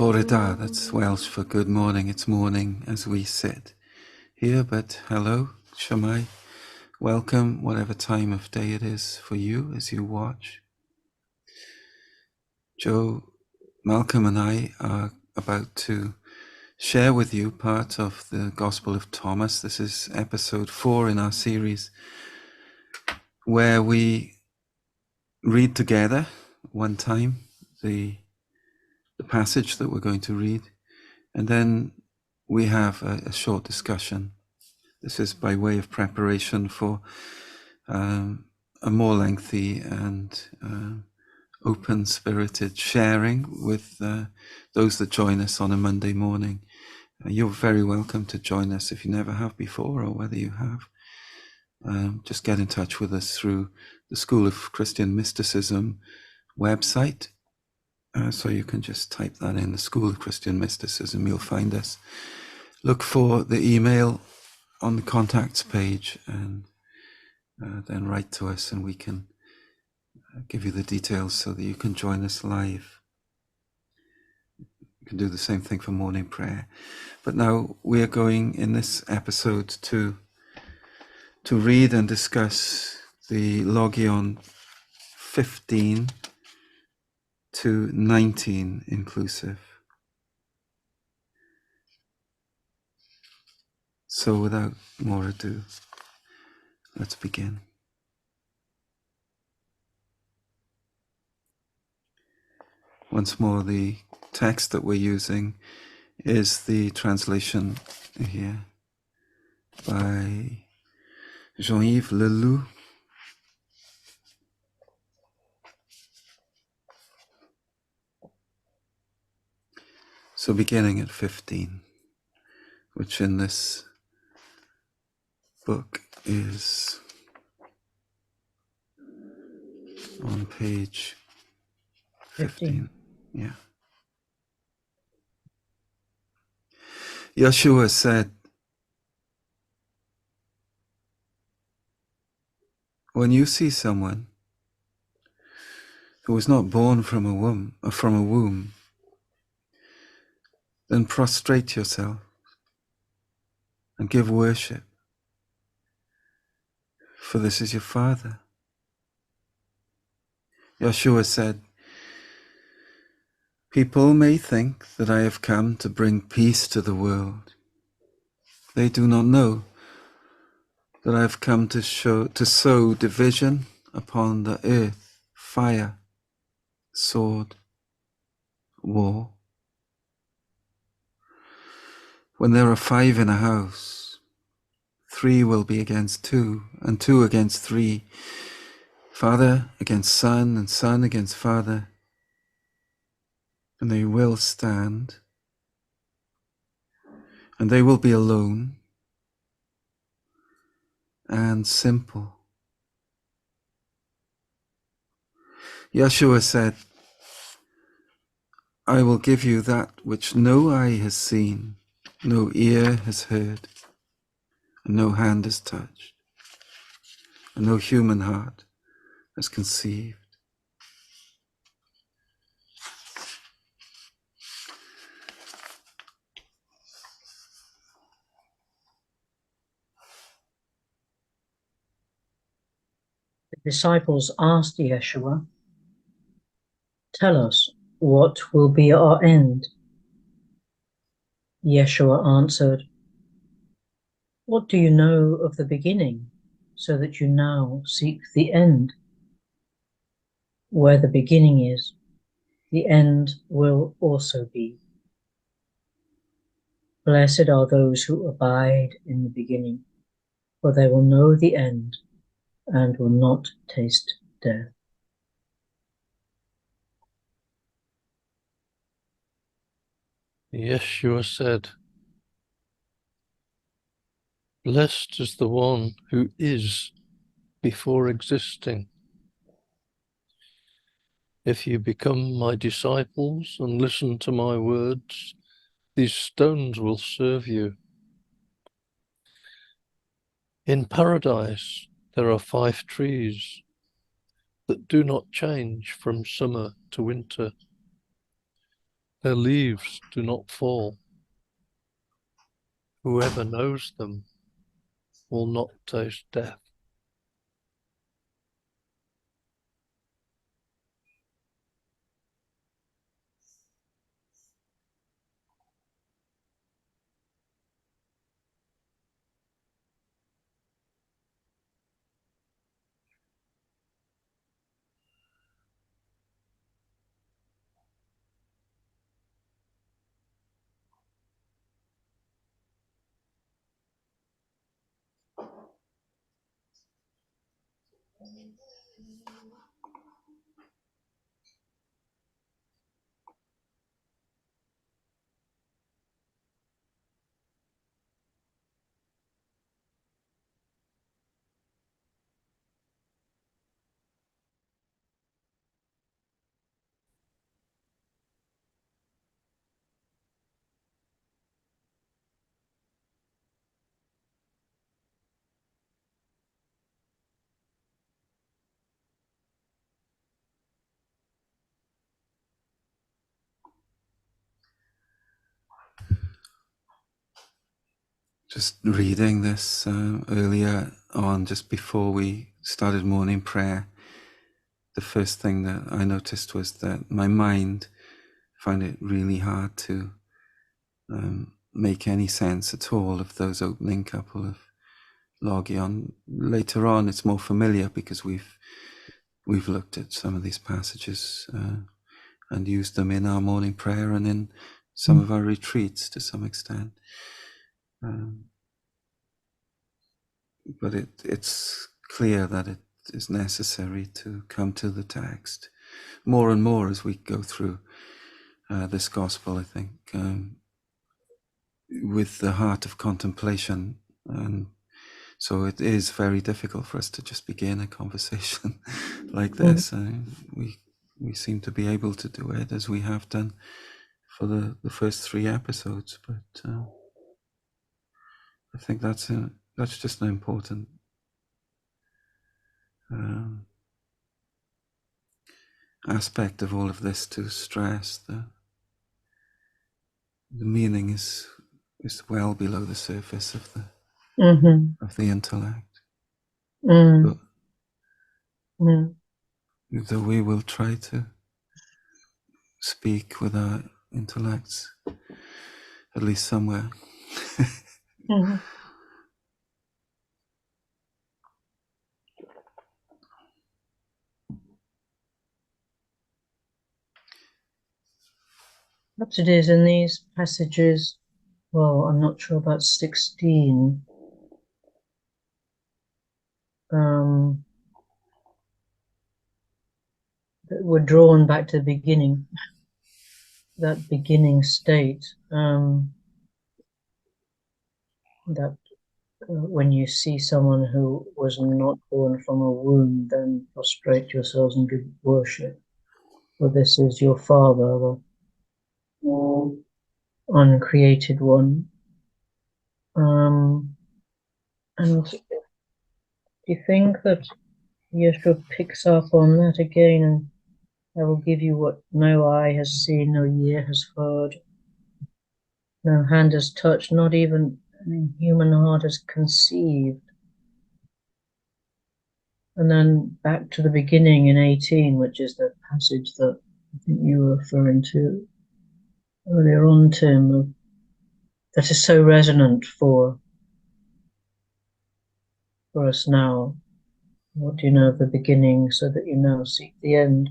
Bore da, that's Welsh for good morning. It's morning as we sit here, but hello, Shamai. Welcome, whatever time of day it is for you as you watch. Joe, Malcolm and I are about to share with you part of the Gospel of Thomas. This is episode 4 in our series where we read together one time the passage that we're going to read, and then we have a short discussion. This is by way of preparation for a more lengthy and open-spirited sharing with those that join us on a Monday morning. You're very welcome to join us if you never have before, or whether you have. Just get in touch with us through the School of Christian Mysticism website. So you can just type that in, the School of Christian Mysticism, you'll find us. Look for the email on the contacts page and then write to us, and we can give you the details so that you can join us live. You can do the same thing for morning prayer. But now we are going in this episode to read and discuss the Logion 15 to 19 inclusive. So without more ado, let's begin. Once more, the text that we're using is the translation here by Jean-Yves Leloup. So beginning at 15, which in this book is on page 15. Yeah. Yeshua said, "When you see someone who was not born from a womb, then prostrate yourself and give worship, for this is your Father." Yeshua said, "People may think that I have come to bring peace to the world. They do not know that I have come to sow division upon the earth, fire, sword, war. When there are 5 in a house, 3 will be against 2, and 2 against 3, father against son, and son against father, and they will stand, and they will be alone and simple." Yeshua said, "I will give you that which no eye has seen, no ear has heard, and no hand has touched, and no human heart has conceived." The disciples asked Yeshua, "Tell us, what will be our end?" Yeshua answered, "What do you know of the beginning, so that you now seek the end? Where the beginning is, the end will also be. Blessed are those who abide in the beginning, for they will know the end and will not taste death." Yeshua said, "Blessed is the one who is before existing. If you become my disciples and listen to my words, these stones will serve you. In paradise, there are 5 trees that do not change from summer to winter. Their leaves do not fall. Whoever knows them will not taste death. Just reading this earlier on, just before we started morning prayer, the first thing that I noticed was that my mind found it really hard to make any sense at all of those opening couple of Logion. Later on, it's more familiar because we've looked at some of these passages and used them in our morning prayer and in some of our retreats to some extent. But it's clear that it is necessary to come to the text more and more as we go through this gospel, I think, with the heart of contemplation. And so it is very difficult for us to just begin a conversation like this. We seem to be able to do it as we have done for the first 3 episodes, but I think that's just an important aspect of all of this to stress. The meaning is well below the surface of the intellect. But, though we will try to speak with our intellects, at least somewhere. Perhaps it is in these passages, well, I'm not sure about 16, that we're drawn back to the beginning, that beginning state, that when you see someone who was not born from a womb, then prostrate yourselves and give worship. For this is your Father, the uncreated one. And do you think that Yeshua picks up on that again, and I will give you what no eye has seen, no ear has heard, no hand has touched, not even human heart has conceived. And then back to the beginning in 18, which is the passage that I think you were referring to earlier on, Tim, that is so resonant for us now. What do you know of the beginning, so that you now seek the end?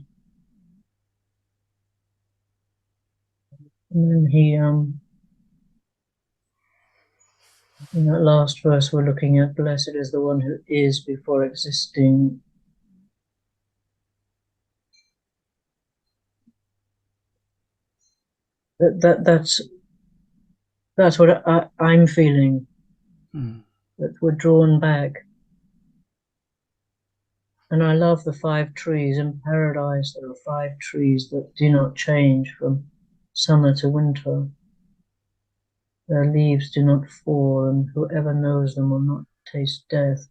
And then he, in that last verse we're looking at, blessed is the one who is before existing. That's what I'm feeling, that we're drawn back. And I love the 5 trees. In paradise, there are 5 trees that do not change from summer to winter. Their leaves do not fall, and whoever knows them will not taste death.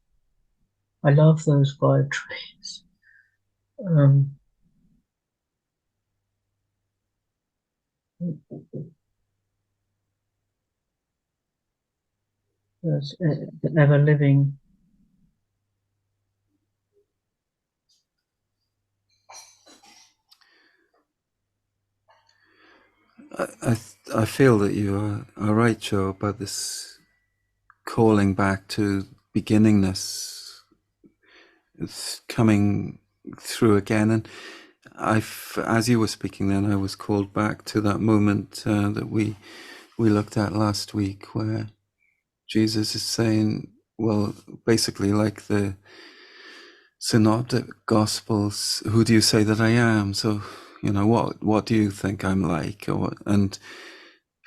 I love those 5 trees. The ever living. I feel that you are right, Joe, about this calling back to beginningness. It's coming through again, and as you were speaking, then I was called back to that moment that we looked at last week, where Jesus is saying, well, basically, like the synoptic gospels, who do you say that I am? So, what do you think I'm like? Or what? And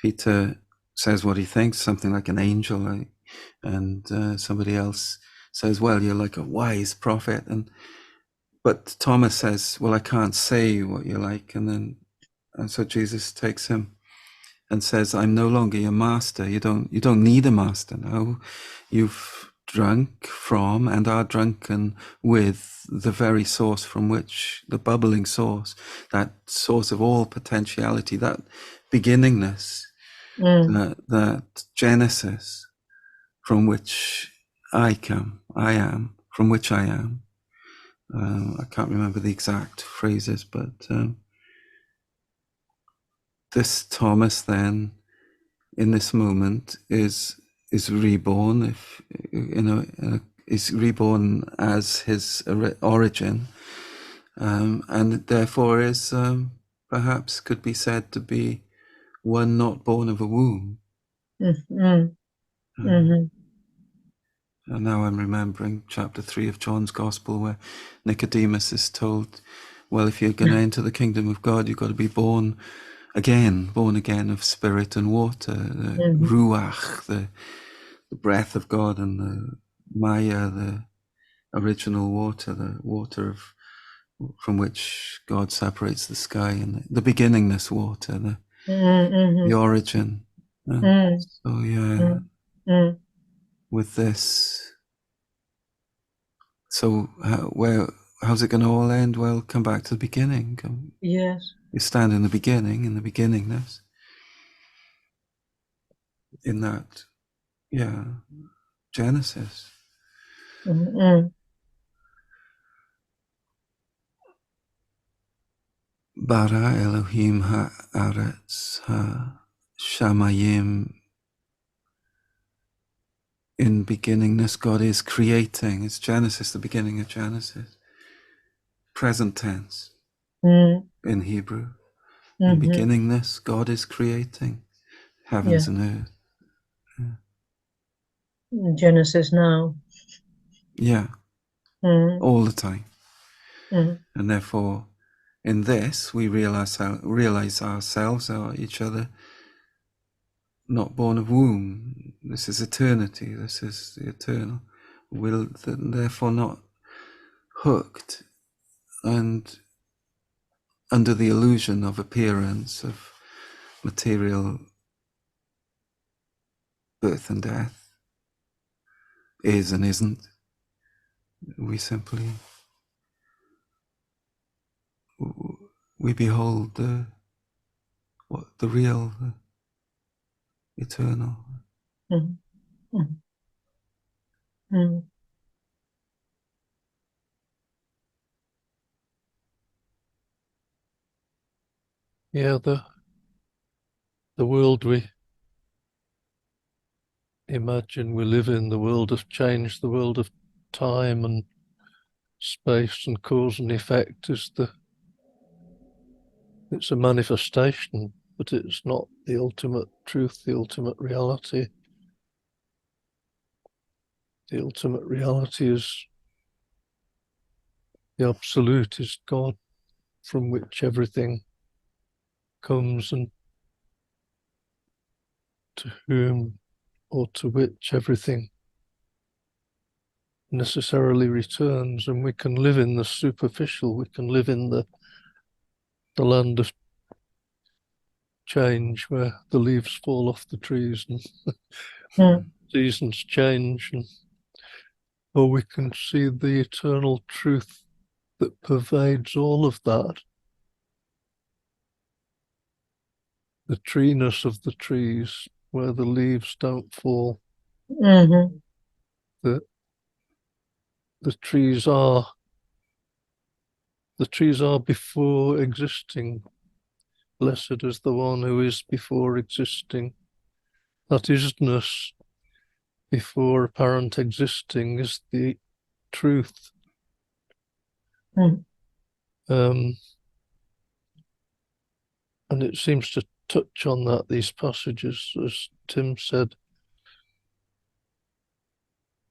Peter says what he thinks, something like an angel, and somebody else says, well, you're like a wise prophet. But Thomas says, well, I can't say what you're like. And so Jesus takes him and says, I'm no longer your master. You don't need a master now. You've drunk from and are drunken with the very source from which, the bubbling source, that source of all potentiality, that beginningness, that Genesis from which I am, from which I am. I can't remember the exact phrases, but this Thomas then, in this moment, is reborn. If is reborn as his origin, and therefore is perhaps could be said to be one not born of a womb. And now I'm remembering chapter 3 of John's Gospel, where Nicodemus is told, well, if you're going to enter the kingdom of God, you've got to be born again of spirit and water, the ruach, the breath of God, and the maya, the original water, the water from which God separates the sky, and the beginningness water, the origin. So yeah, with this, so how's it going to all end? Well, come back to the beginning. Yes. You stand in the beginning, in the beginningness, in that, Genesis. Bara Elohim ha'aretz ha'shamayim. In beginningness, God is creating. It's Genesis, the beginning of Genesis. Present tense in Hebrew. In beginningness, God is creating heavens and earth. Genesis now. Yeah, all the time. And therefore, in this, we realize ourselves, or each other, not born of womb. This is eternity. This is the eternal. Will therefore not hooked and under the illusion of appearance, of material birth and death, is and isn't. We simply we behold the real, the eternal. Yeah, the world we imagine we live in, the world of change, the world of time and space and cause and effect, it's a manifestation, but it's not the ultimate truth, the ultimate reality. The ultimate reality is the absolute, is God, from which everything comes and to whom or to which everything necessarily returns. And we can live in the superficial, we can live in the land of change, where the leaves fall off the trees and seasons change, or we can see the eternal truth that pervades all of that. the treeness of the trees, where the leaves don't fall. Mm-hmm. The trees are before existing. Blessed is the one who is before existing. That isness before apparent existing is the truth. Mm. And it seems to touch on that, these passages, as Tim said.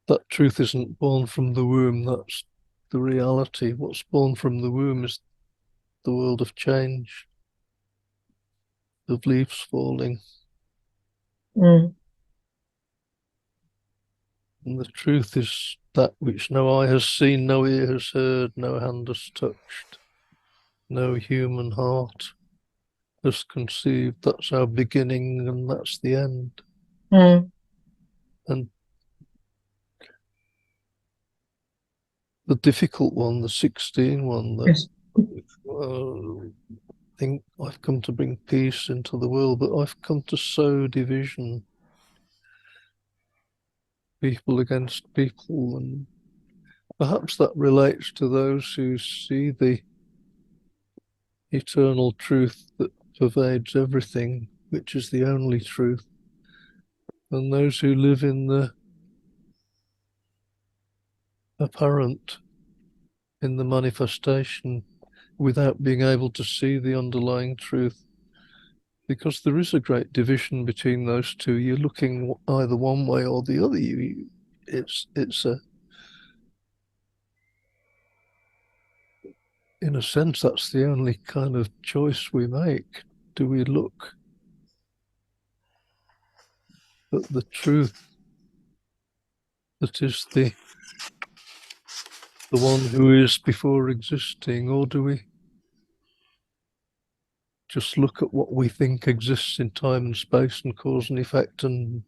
That truth isn't born from the womb, that's the reality. What's born from the womb is the world of change, of leaves falling. Mm. And the truth is that which no eye has seen, no ear has heard, no hand has touched, no human heart has conceived. That's our beginning and that's the end. Mm. And the difficult one, the 16 one, that Yes. think I've come to bring peace into the world, but I've come to sow division, people against people. And perhaps that relates to those who see the eternal truth that pervades everything, which is the only truth, and those who live in the apparent, in the manifestation, without being able to see the underlying truth. Because there is a great division between those two. You're looking either one way or the other. It's a, in a sense, that's the only kind of choice we make. Do we look at the truth that is the one who is before existing, or do we just look at what we think exists in time and space and cause and effect and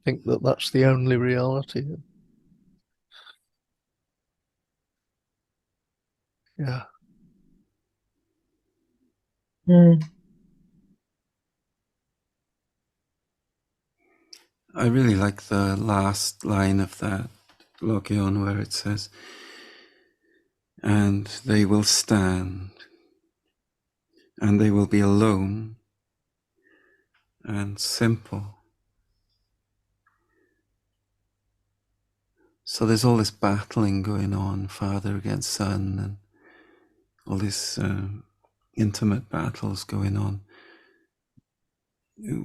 think that that's the only reality? Yeah. Mm. I really like the last line of that Logion where it says, and they will stand, and they will be alone and simple. So there's all this battling going on, father against son, and all these intimate battles going on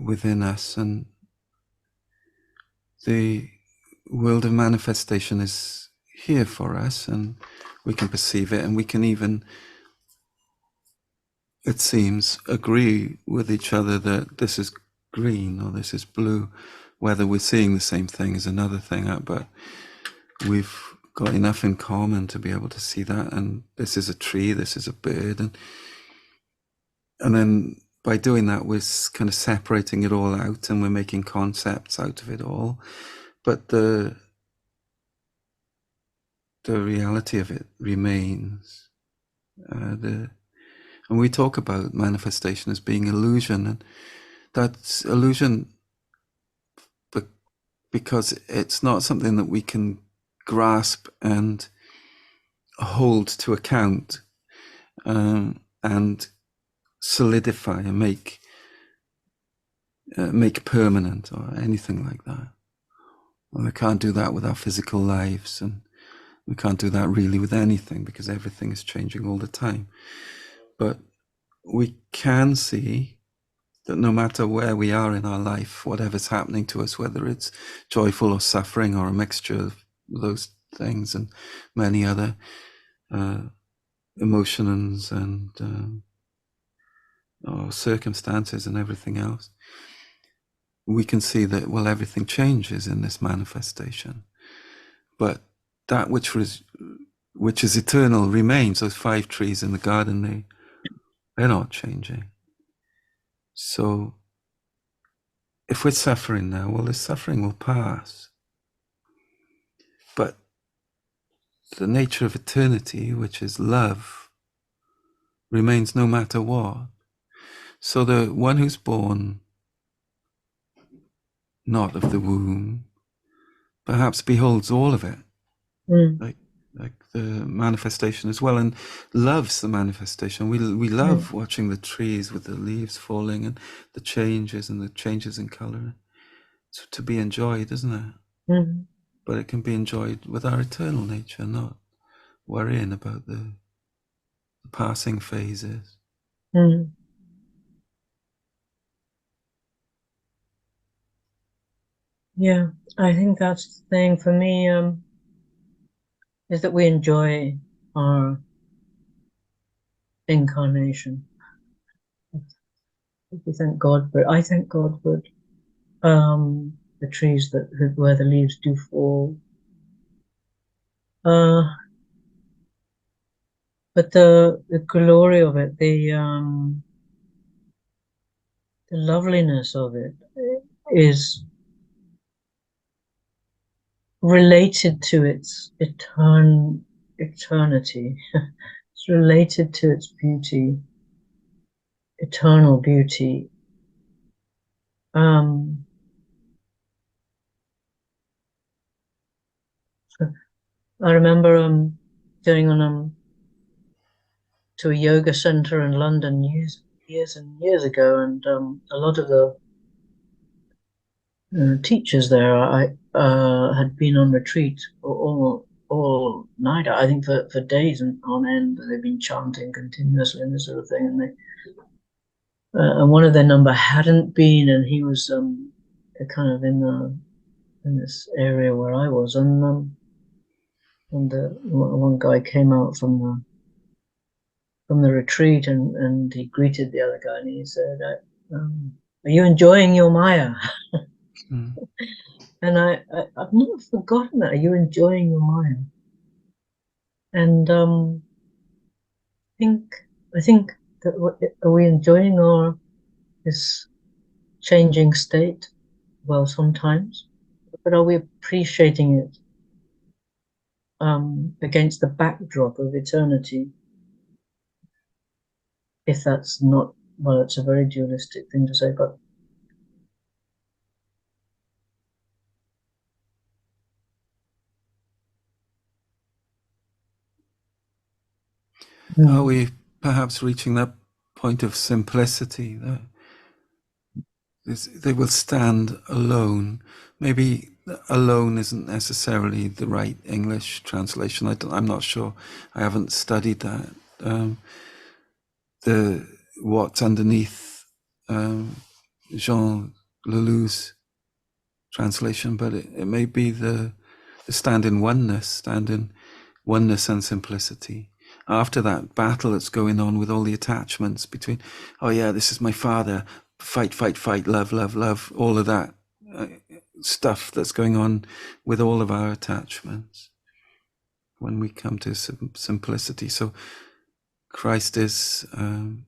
within us. And the world of manifestation is here for us, and we can perceive it, and we can even, it seems, agree with each other that this is green or this is blue. Whether we're seeing the same thing is another thing, but we've got enough in common to be able to see that. And this is a tree, this is a bird, and then by doing that, we're kind of separating it all out, and we're making concepts out of it all. But the reality of it remains. And we talk about manifestation as being illusion, and that's illusion because it's not something that we can grasp and hold to account and solidify and make permanent or anything like that. Well, we can't do that with our physical lives, and we can't do that really with anything because everything is changing all the time. But we can see that no matter where we are in our life, whatever's happening to us, whether it's joyful or suffering or a mixture of those things and many other emotions and or circumstances and everything else, we can see that, well, everything changes in this manifestation. But that which is eternal remains. Those 5 trees in the garden, they're not changing. So if we're suffering now, well, this suffering will pass. But the nature of eternity, which is love, remains no matter what. So the one who's born not of the womb perhaps beholds all of it, like the manifestation as well, and loves the manifestation. We love watching the trees with the leaves falling and the changes in color. It's to be enjoyed, isn't it? But it can be enjoyed with our eternal nature, not worrying about the passing phases. Yeah, I think that's the thing for me, is that we enjoy our incarnation. We thank God for it. I thank God for it. The trees where the leaves do fall. But the glory of it, the loveliness of it is related to its eternity. It's related to its beauty, eternal beauty. I remember going on to a yoga center in London years and years ago, and a lot of the teachers there had been on retreat all night. I think for days on end. They've been chanting continuously and this sort of thing, and and one of their number hadn't been, and he was kind of in this area where I was, and one guy came out from the retreat, and he greeted the other guy, and he said, "Are you enjoying your Maya?" And I've never forgotten that. Are you enjoying your Maya? And I think that are we enjoying this changing state? Well, sometimes, but are we appreciating it against the backdrop of eternity? If that's not, well, it's a very dualistic thing to say, but Are we perhaps reaching that point of simplicity that they will stand alone? Maybe alone isn't necessarily the right English translation. I'm not sure. I haven't studied that. What's underneath Jean Leloux's translation, but it may be the stand in oneness and simplicity. After that battle that's going on with all the attachments between, oh yeah, this is my father, fight, fight, fight, love, love, love, all of that stuff that's going on with all of our attachments. When we come to simplicity, so Christ is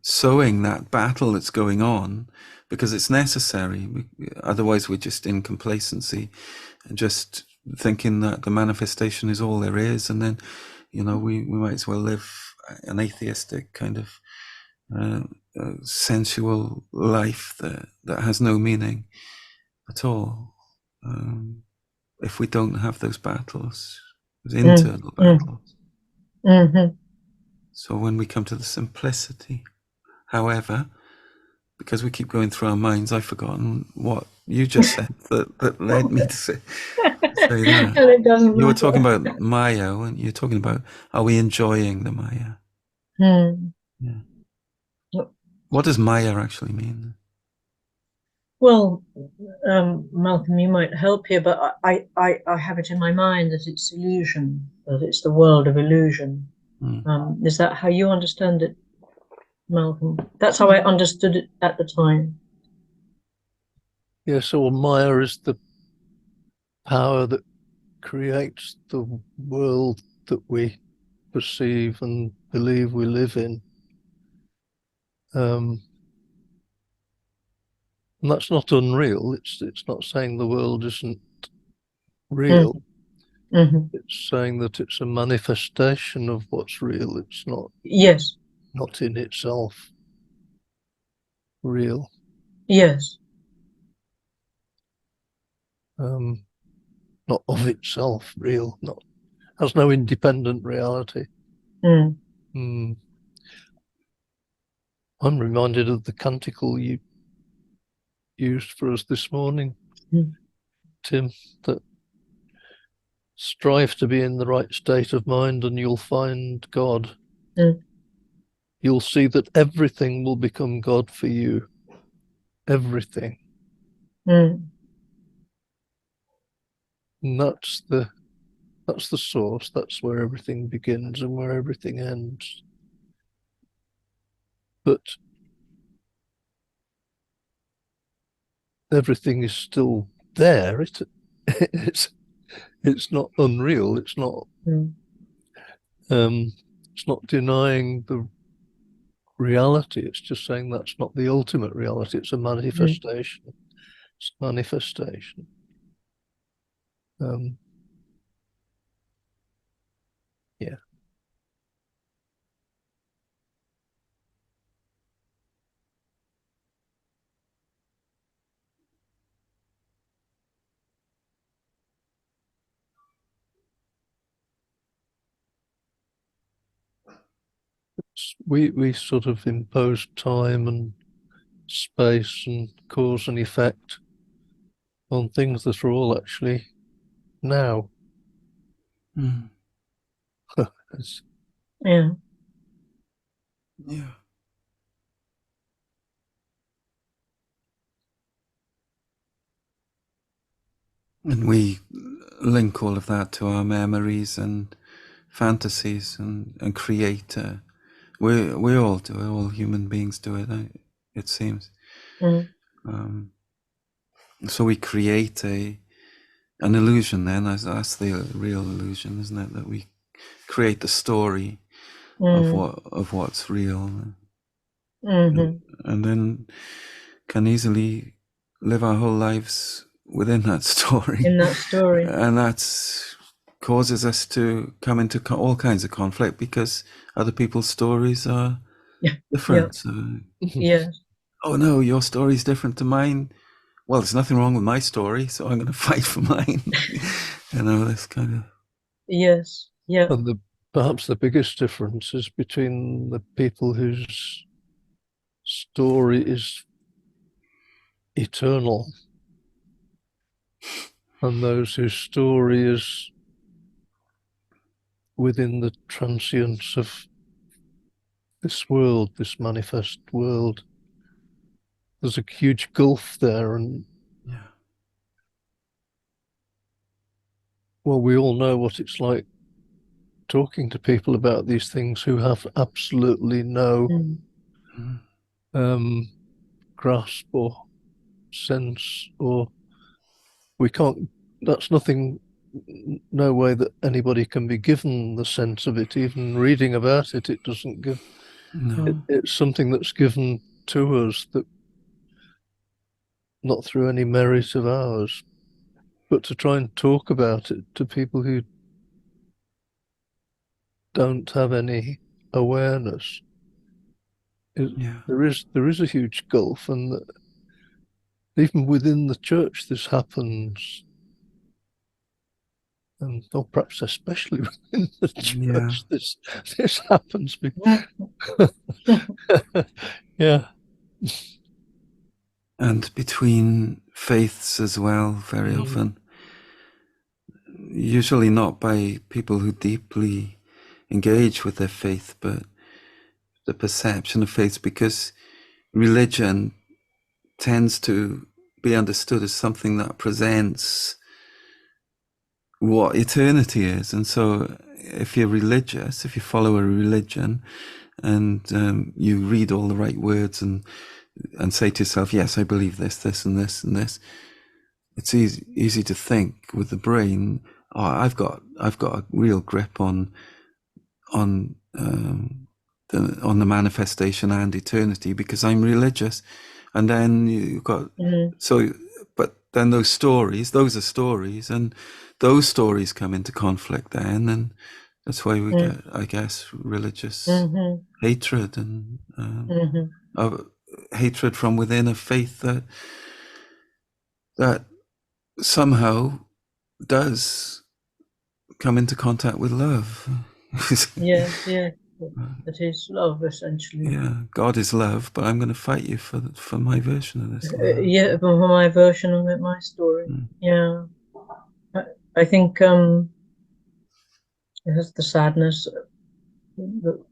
sowing that battle that's going on because it's necessary. Otherwise, we're just in complacency and just thinking that the manifestation is all there is, and then we might as well live an atheistic kind of sensual life that has no meaning at all if we don't have those battles, those internal battles. So when we come to the simplicity, however, because we keep going through our minds, I've forgotten what you just said that led me to say that. And it doesn't You were matter. talking about Maya, and you're talking about, are we enjoying the Maya? Yeah. What does Maya actually mean? Well, Malcolm, you might help here, but I have it in my mind that it's illusion, that it's the world of illusion. Is that how you understand it, Malcolm? That's how I understood it at the time. Yeah, so Maya is the power that creates the world that we perceive and believe we live in. And that's not unreal. It's not saying the world isn't real. It's saying that it's a manifestation of what's real. It's not. Yes. Not in itself. real. Yes. Not of itself real, has no independent reality. Mm. I'm reminded of the canticle you used for us this morning, Tim, that strive to be in the right state of mind and you'll find God. You'll see that everything will become God for you. Everything. And that's the source. That's where everything begins and where everything ends. But everything is still there. It's not unreal. It's not denying the reality. It's just saying that's not the ultimate reality. It's a manifestation. It's manifestation. Yeah. We sort of impose time and space and cause and effect on things that are all actually now. Yeah. Yeah. And we link all of that to our memories and fantasies and create. We all do it. All human beings do it. It seems. So we create an illusion. Then that's the real illusion, isn't it? That we create the story of what's real, and then can easily live our whole lives within that story. In that story. And that's causes us to come into all kinds of conflict because other people's stories are different. So, yes. Oh no, your story is different to mine. Well, there's nothing wrong with my story, so I'm going to fight for mine. This kind of. Yes. Yeah. And perhaps the biggest difference is between the people whose story is eternal and those whose story is within the transience of this world, this manifest world. There's a huge gulf there, and well, we all know what it's like talking to people about these things who have absolutely no grasp or sense, or we can't. That's nothing. No way that anybody can be given the sense of it. Even reading about it, it doesn't give. No. It's something that's given to us, that not through any merit of ours, but to try and talk about it to people who don't have any awareness. There is a huge gulf, and even within the church this happens, and perhaps especially within the church this happens. Yeah. And between faiths as well, very often. Usually not by people who deeply engage with their faith, but the perception of faith, because religion tends to be understood as something that presents what eternity is. And so if you're religious, if you follow a religion and you read all the right words and say to yourself, yes, I believe this, this, and this, and this, it's easy to think with the brain, oh, I've got a real grip on the manifestation and eternity because I'm religious. And then you've got but then those are stories, and those stories come into conflict then, and that's why we get, I guess, religious hatred and hatred from within, a faith that somehow does come into contact with love. Yeah, that is love, essentially. Yeah, God is love, but I'm going to fight you for my version of this love. Yeah, for my version of it, my story. Yeah, I think it has the sadness, but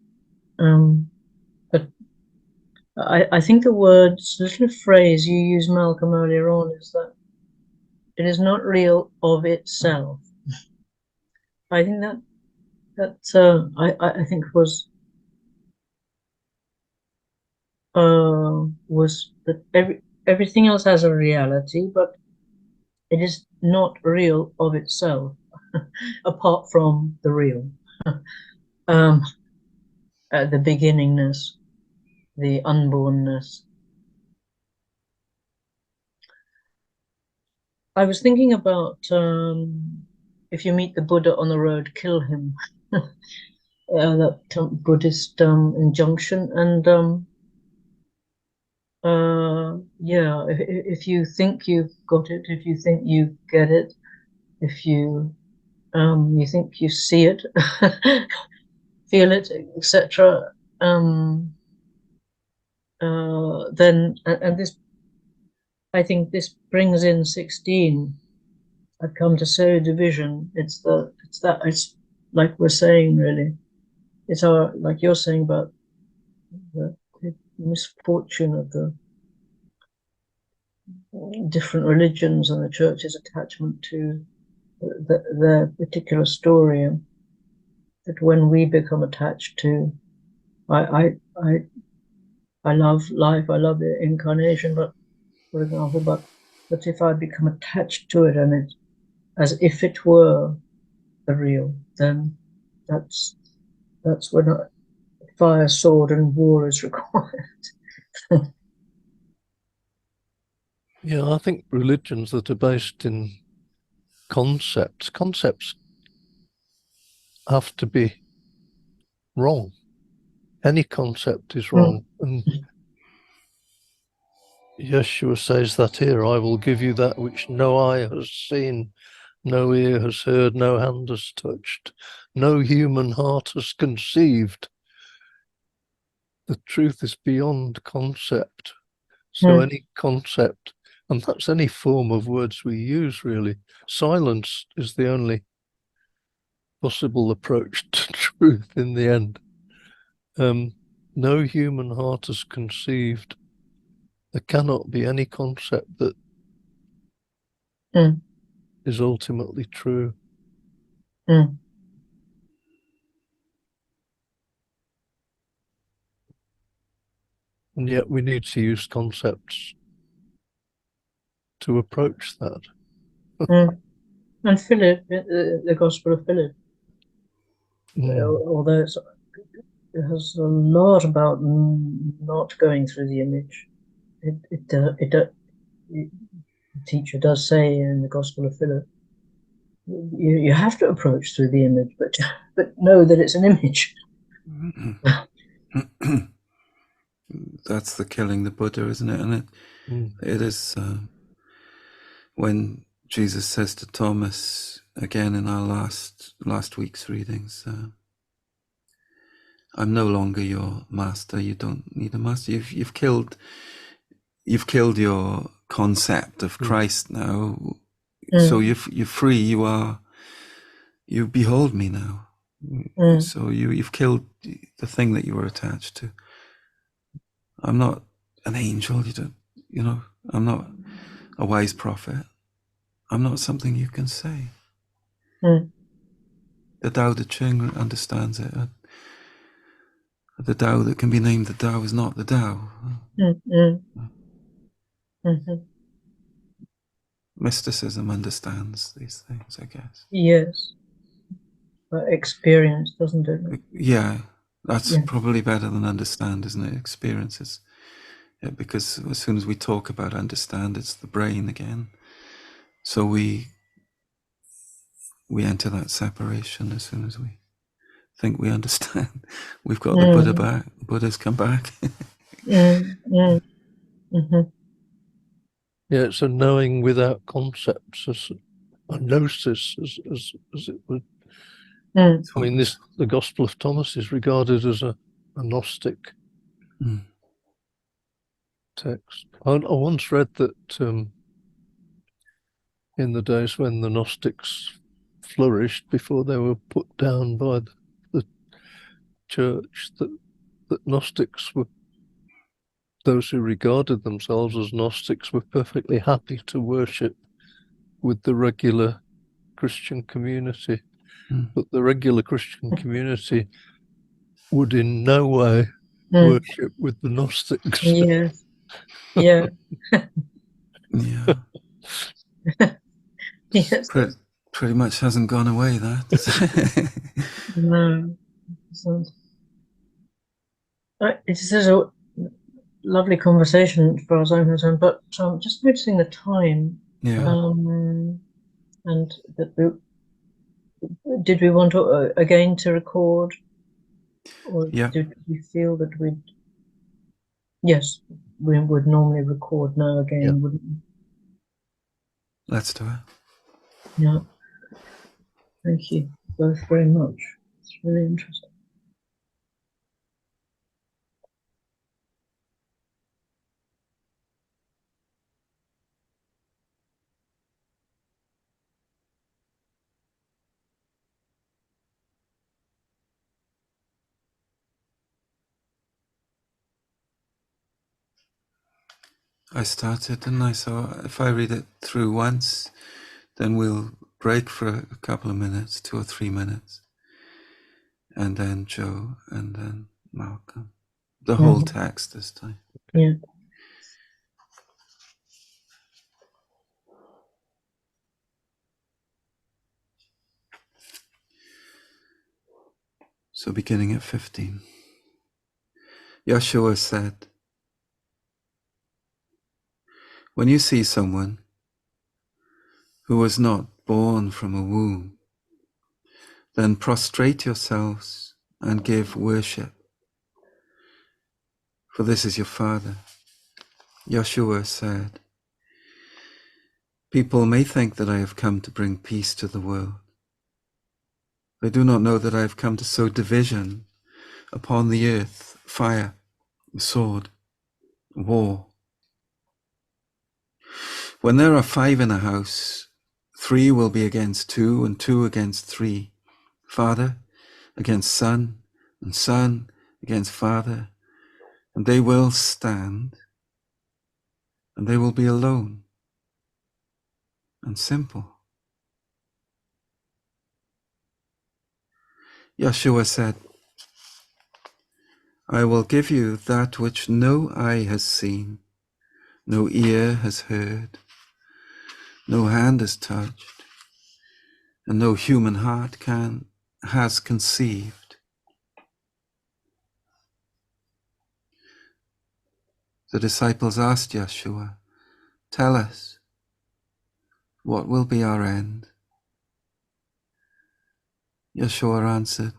I think the words, little phrase you used, Malcolm, earlier on, is that it is not real of itself. I think that I think was that everything else has a reality, but it is not real of itself, apart from the real, the beginningness, the unbornness. I was thinking about if you meet the Buddha on the road, kill him. That Buddhist injunction, and yeah, if you think you've got it, if you think you get it, if you think you see it, feel it, etc., then and this, I think this brings in 16. I've come to say division. It's like we're saying, really. It's like you're saying about the misfortune of the different religions and the church's attachment to their particular story, and that when we become attached to, I love life, I love the incarnation, but for example, but if I become attached to it and it as if it were the real, then that's when fire, sword, and war is required. Yeah, I think religions that are based in concepts have to be wrong. Any concept is wrong. And Yeshua says that here, I will give you that which no eye has seen, no ear has heard, no hand has touched, no human heart has conceived. The truth is beyond concept. So any concept, and that's any form of words we use, really. Silence is the only possible approach to truth in the end. No human heart has conceived. There cannot be any concept that is ultimately true. And yet we need to use concepts to approach that. And Philip, the Gospel of Philip, although it has a lot about not going through the image, the teacher does say in the Gospel of Philip, you have to approach through the image, but know that it's an image. That's the killing the Buddha, isn't it? And it is when Jesus says to Thomas, again in our last week's readings, I'm no longer your master. You don't need a master. You've killed your concept of Christ now. So you're free. You behold me now. So you've killed the thing that you were attached to. I'm not an angel. I'm not a wise prophet. I'm not something you can say. The Tao Te Ching understands it. The Tao that can be named the Tao is not the Tao. Mysticism understands these things, I guess. Yes. Experience, doesn't it? Yeah, that's probably better than understand, isn't it? Experiences. Yeah, because as soon as we talk about understand, it's the brain again. So we enter that separation as soon as we think we understand. We've got the Buddha back. The Buddha's come back. Mm-hmm. Yeah, it's a knowing without concepts, as a gnosis, as it would. Mm. I mean, the Gospel of Thomas is regarded as a Gnostic text. I once read that in the days when the Gnostics flourished, before they were put down by the church, that Gnostics were, those who regarded themselves as Gnostics, were perfectly happy to worship with the regular Christian community. But the regular Christian community would in no way worship with the Gnostics. Yes. Yeah. Yeah. Yes. Pretty much hasn't gone away, that. No. It is a lovely conversation as far as I'm concerned, but just noticing the time. Yeah. And did we want to again to record, or Yeah. did we feel that we'd? Yes, we would normally record now again, wouldn't we? Let's do it. Yeah. Thank you both very much. It's really interesting. I started and I saw if I read it through once, then we'll break for a couple of minutes, 2 or 3 minutes, and then Joe, and then Malcolm. The whole text this time. Yeah. So beginning at 15. Yeshua said, when you see someone who was not born from a womb, then prostrate yourselves and give worship, for this is your Father. Yeshua said, people may think that I have come to bring peace to the world. They do not know that I have come to sow division upon the earth, fire, sword, war. When there are 5 in a house, 3 will be against 2, and 2 against 3. Father against son, and son against father, and they will stand, and they will be alone and simple. Yeshua said, I will give you that which no eye has seen, no ear has heard, no hand has touched, and no human heart has conceived. The disciples asked Yeshua, tell us, what will be our end? Yeshua answered,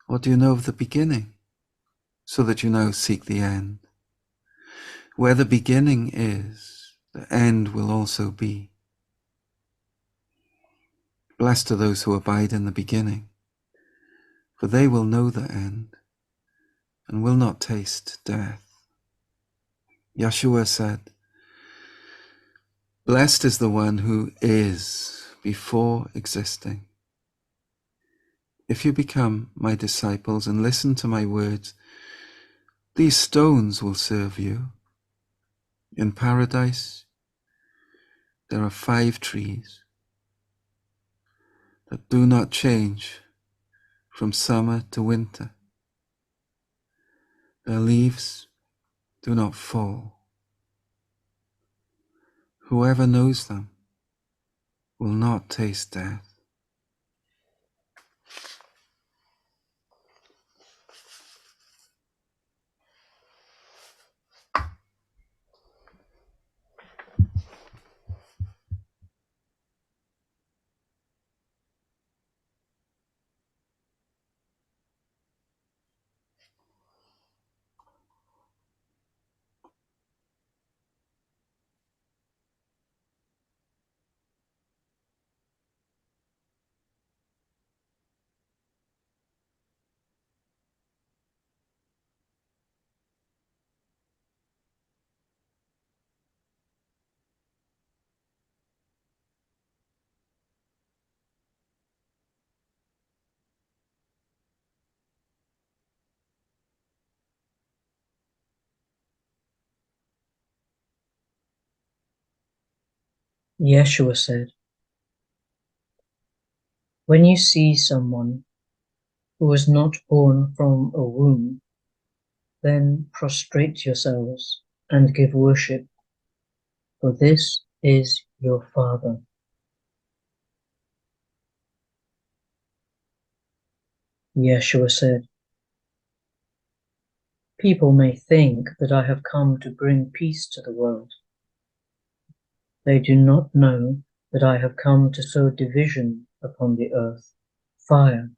what do you know of the beginning, so that you now seek the end? Where the beginning is, the end will also be. Blessed are those who abide in the beginning, for they will know the end and will not taste death. Yeshua said, blessed is the one who is before existing. If you become my disciples and listen to my words, these stones will serve you. In paradise, there are 5 trees that do not change from summer to winter. Their leaves do not fall. Whoever knows them will not taste death. Yeshua said, when you see someone who was not born from a womb, then prostrate yourselves and give worship, for this is your Father. Yeshua said, people may think that I have come to bring peace to the world. They do not know that I have come to sow division upon the earth, fire,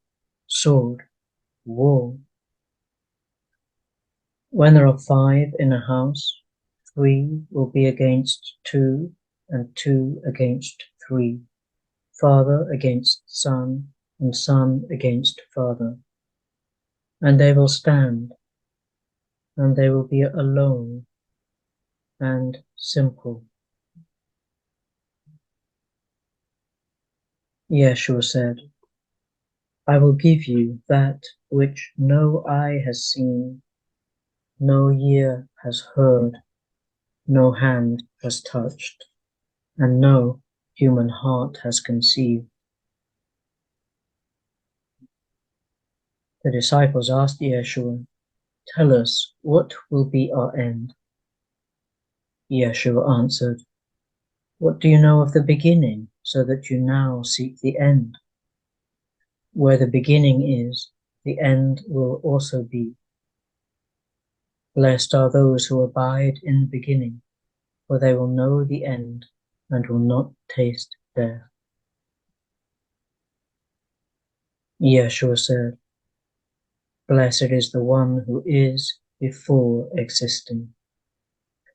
sword, war. When there are 5 in a house, 3 will be against 2, and 2 against 3, father against son, and son against father. And they will stand, and they will be alone and simple. Yeshua said, I will give you that which no eye has seen, no ear has heard, no hand has touched, and no human heart has conceived. The disciples asked Yeshua, tell us, what will be our end? Yeshua answered, what do you know of the beginning, so that you now seek the end? Where the beginning is, the end will also be. Blessed are those who abide in the beginning, for they will know the end and will not taste death. Yeshua said, blessed is the one who is before existing.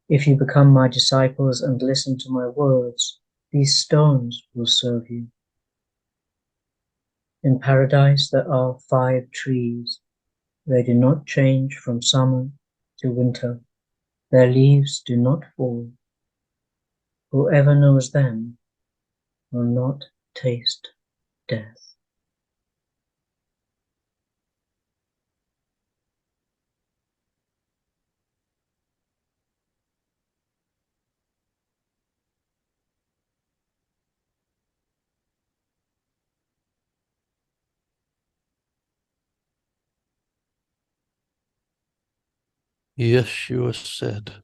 If you become my disciples and listen to my words, these stones will serve you. In paradise there are 5 trees. They do not change from summer to winter. Their leaves do not fall. Whoever knows them will not taste death. Yeshua said,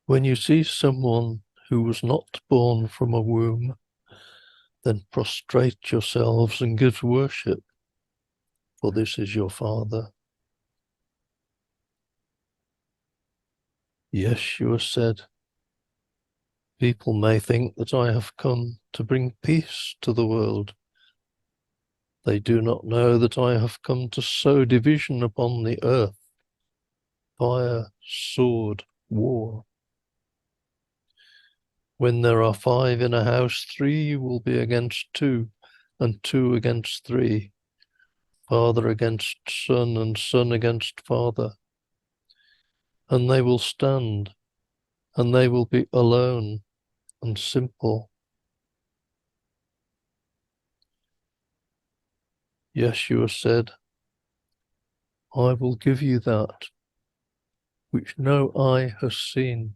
when you see someone who was not born from a womb, then prostrate yourselves and give worship, for this is your Father. Yeshua said, people may think that I have come to bring peace to the world. They do not know that I have come to sow division upon the earth, fire, sword, war. When there are 5 in a house, 3 will be against 2, and 2 against 3, father against son, and son against father. And they will stand, and they will be alone and simple. Yeshua said, I will give you that which no eye has seen,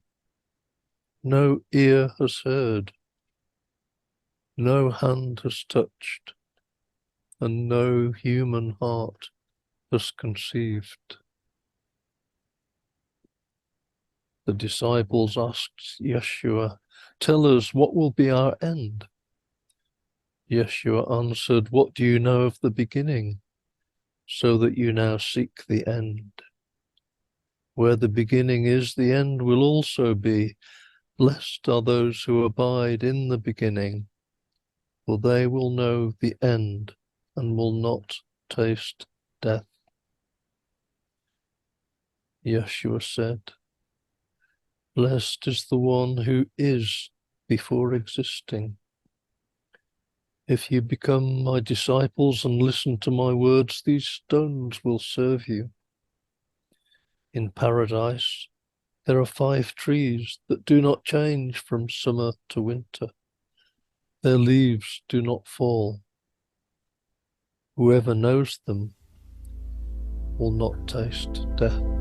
no ear has heard, no hand has touched, and no human heart has conceived. The disciples asked Yeshua, tell us, what will be our end? Yeshua answered, what do you know of the beginning, so that you now seek the end? Where the beginning is, the end will also be. Blessed are those who abide in the beginning, for they will know the end and will not taste death. Yeshua said, blessed is the one who is before existing. If you become my disciples and listen to my words, these stones will serve you. In paradise, there are 5 trees that do not change from summer to winter. Their leaves do not fall. Whoever knows them will not taste death.